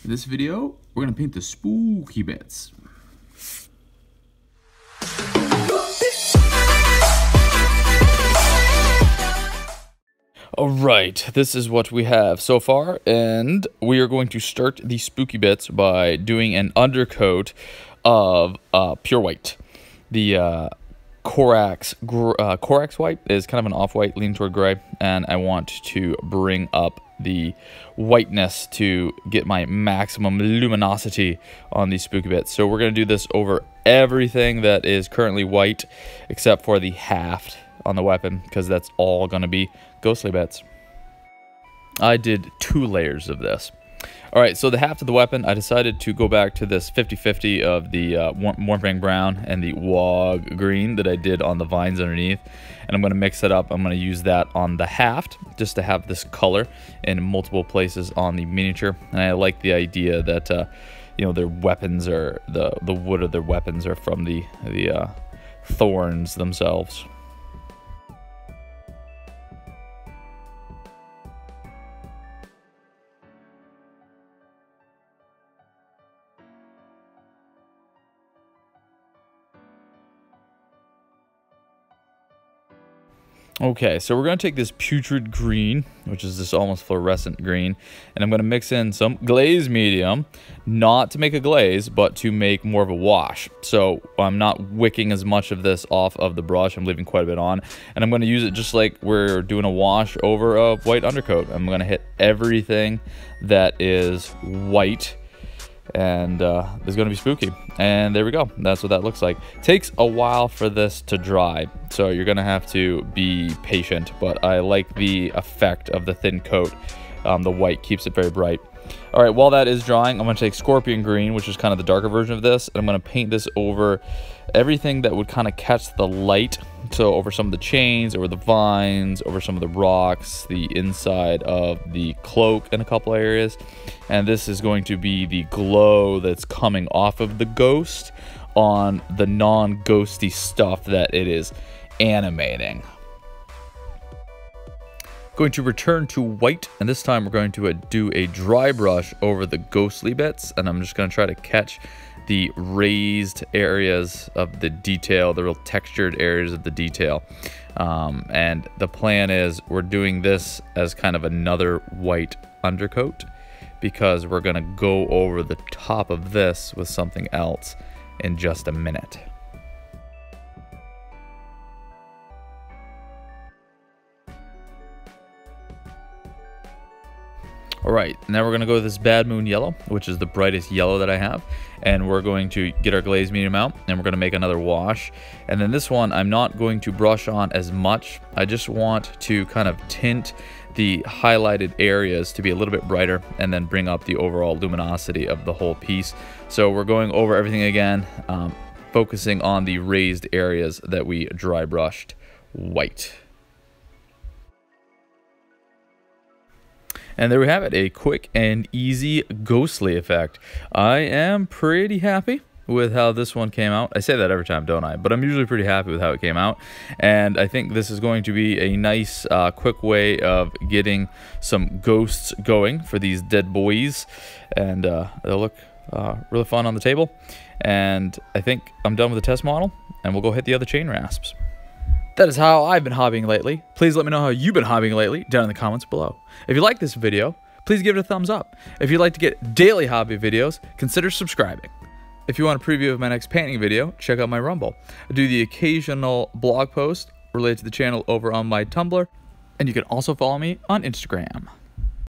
In this video, we're gonna paint the spooky bits. Alright, this is what we have so far, and we are going to start the spooky bits by doing an undercoat of pure white. The Corax white is kind of an off-white, leaning toward gray, and I want to bring up the whiteness to get my maximum luminosity on these spooky bits. So we're going to do this over everything that is currently white, except for the haft on the weapon, because that's all going to be ghostly bits. I did 2 layers of this. Alright, so the haft of the weapon, I decided to go back to this 50-50 of the Warhammer brown and the wog green that I did on the vines underneath. And I'm going to mix it up. I'm going to use that on the haft just to have this color in multiple places on the miniature. And I like the idea that, you know, their weapons are, the wood of their weapons are from the thorns themselves. Okay, so we're going to take this putrid green, which is this almost fluorescent green, and I'm going to mix in some glaze medium, not to make a glaze, but to make more of a wash. So I'm not wicking as much of this off of the brush. I'm leaving quite a bit on, and I'm going to use it just like we're doing a wash over a white undercoat. I'm going to hit everything that is white, and it's going to be spooky. And there we go. That's what that looks like. Takes a while for this to dry, so you're going to have to be patient, but I like the effect of the thin coat. The white keeps it very bright. All right, while that is drying, I'm going to take scorpion green, which is kind of the darker version of this, and I'm going to paint this over everything that would kind of catch the light. So over some of the chains, over the vines, over some of the rocks, the inside of the cloak in a couple areas. And this is going to be the glow that's coming off of the ghost on the non-ghosty stuff that it is animating. Going to return to white, and this time we're going to do a dry brush over the ghostly bits, and I'm just going to try to catch the raised areas of the detail, the real textured areas of the detail. And the plan is we're doing this as kind of another white undercoat, because we're going to go over the top of this with something else in just a minute. Alright, now we're going to go with this Bad Moon Yellow, which is the brightest yellow that I have. And we're going to get our glaze medium out, and we're going to make another wash. And then this one, I'm not going to brush on as much. I just want to kind of tint the highlighted areas to be a little bit brighter, and then bring up the overall luminosity of the whole piece. So we're going over everything again, focusing on the raised areas that we dry brushed white. And there we have it, a quick and easy ghostly effect. I am pretty happy with how this one came out. I say that every time, don't I? But I'm usually pretty happy with how it came out. And I think this is going to be a nice, quick way of getting some ghosts going for these dead boys. And they'll look really fun on the table. And I think I'm done with the test model, and we'll go hit the other chain rasps. That is how I've been hobbying lately. Please let me know how you've been hobbying lately down in the comments below. If you like this video, please give it a thumbs up. If you'd like to get daily hobby videos, consider subscribing. If you want a preview of my next painting video, check out my Rumbl. I do the occasional blog post related to the channel over on my Tumblr, and you can also follow me on Instagram.